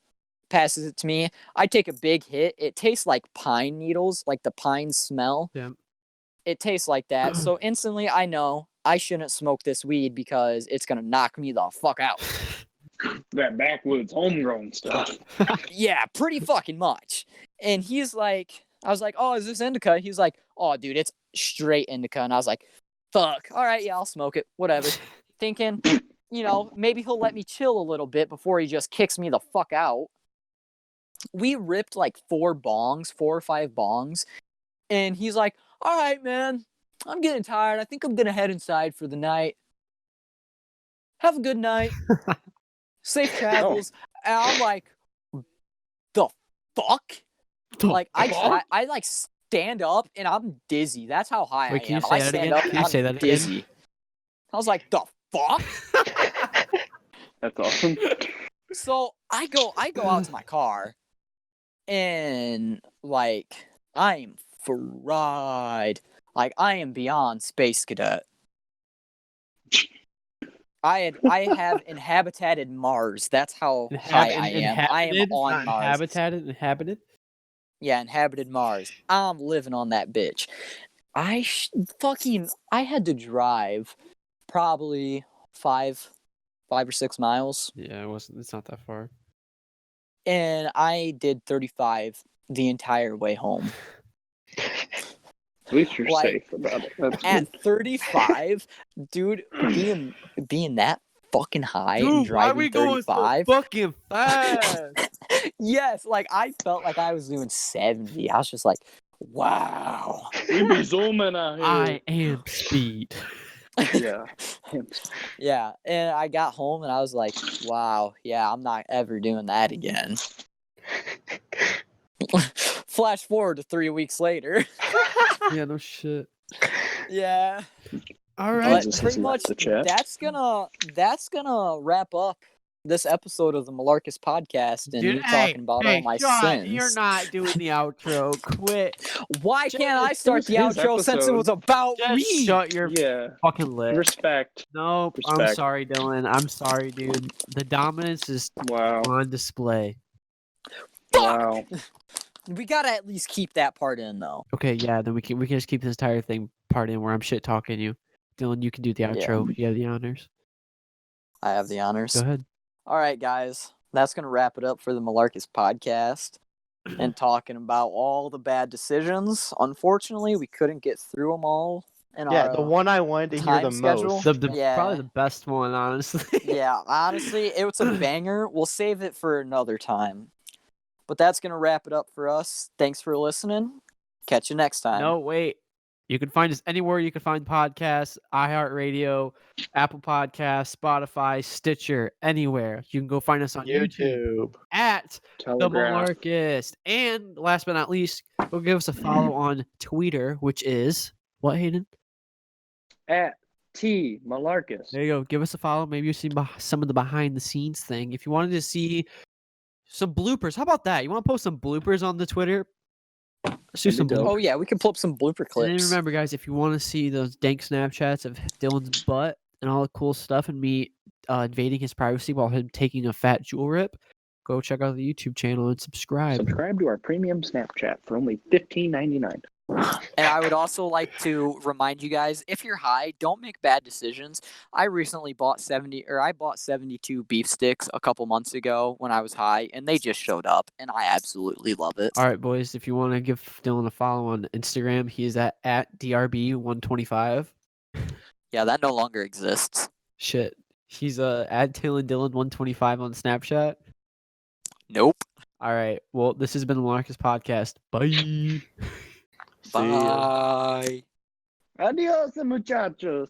passes it to me. I take a big hit. It tastes like pine needles, like the pine smell. Yeah. It tastes like that. So instantly I know I shouldn't smoke this weed because it's going to knock me the fuck out. That backwoods homegrown stuff. Yeah, pretty fucking much. And he's like, I was like, "Oh, is this indica?" He's like, "Oh, dude, it's straight indica." And I was like, "Fuck. All right, yeah, I'll smoke it. Whatever." Thinking, maybe he'll let me chill a little bit before he just kicks me the fuck out. We ripped like 4 or 5 bongs. And he's like, "All right, man, I'm getting tired. I think I'm going to head inside for the night. Have a good night. Safe travels." And I'm like, the fuck? Like, I like stand up and I'm dizzy. That's how high Wait, I can am. you say I that stand again? up Can and you I'm say that again? dizzy. I was like, the fuck? That's awesome. So I go out to my car, and like I'm fried. Like I am beyond space cadet. I have inhabited Mars. That's how high I am. I am on Mars. Inhabited? Yeah, inhabited Mars. I'm living on that bitch. I had to drive probably 5 or 6 miles, Yeah, it's not that far. and I did 35 the entire way home. At least you're Like, safe about it. That's At good. 35, dude, being that fucking high and driving 35. fucking fast? Yes, like I felt like I was doing 70. I was just like, wow. We be zooming out here. I am speed. Yeah. Yeah, and I got home and I was like, wow, yeah, I'm not ever doing that again. Flash forward to 3 weeks later. Yeah, no shit. Yeah. All But right. Jesus has pretty left much the chat. that's gonna wrap up this episode of the Malarkus podcast and Dude, me talking about all my Sean, sins. You're not doing the outro. Quit. Why can't I start the his outro since it episode. was about Just me? shut your Yeah. fucking lip. Respect. Nope. I'm Respect. sorry, Dylan. I'm sorry, dude. The dominance is Wow. on display. Wow. We gotta at least keep that part in, though. Okay, yeah. Then we can just keep this entire thing part in where I'm shit talking you. Dylan, you can do the outro. You have the honors. I have the honors. Go ahead. All right, guys. That's going to wrap it up for the Malarkus podcast and talking about all the bad decisions. Unfortunately, we couldn't get through them all. In Yeah, our, the one I wanted to hear time the schedule? most. The Yeah. Probably the best one, honestly. Yeah, honestly, it was a banger. We'll save it for another time. But that's going to wrap it up for us. Thanks for listening. Catch you next time. No, wait. You can find us anywhere you can find podcasts, iHeartRadio, Apple Podcasts, Spotify, Stitcher, anywhere. You can go find us on YouTube at The Telegraph. Malarkist. And last but not least, go give us a follow on Twitter, which is what, Hayden? At T Malarkis. There you go. Give us a follow. Maybe you see some of the behind the scenes thing. If you wanted to see some bloopers, how about that? You want to post some bloopers on the Twitter? Let's do That'd some be dope. bloopers. Oh, yeah, we can pull up some blooper And clips. then remember, guys, if you want to see those dank Snapchats of Dylan's butt and all the cool stuff and me invading his privacy while him taking a fat jewel rip, go check out the YouTube channel and subscribe. Subscribe to our premium Snapchat for only $15.99. And I would also like to remind you guys, if you're high, don't make bad decisions. I recently bought 72 beef sticks a couple months ago when I was high, and they just showed up, and I absolutely love it. All right, boys, if you want to give Dylan a follow on Instagram, he is at DRB125. Yeah, that no longer exists. Shit. He's at Dylan125 on Snapchat. Nope. All right. Well, this has been the Marcus Podcast. Bye. See ya. Bye. Adios, muchachos.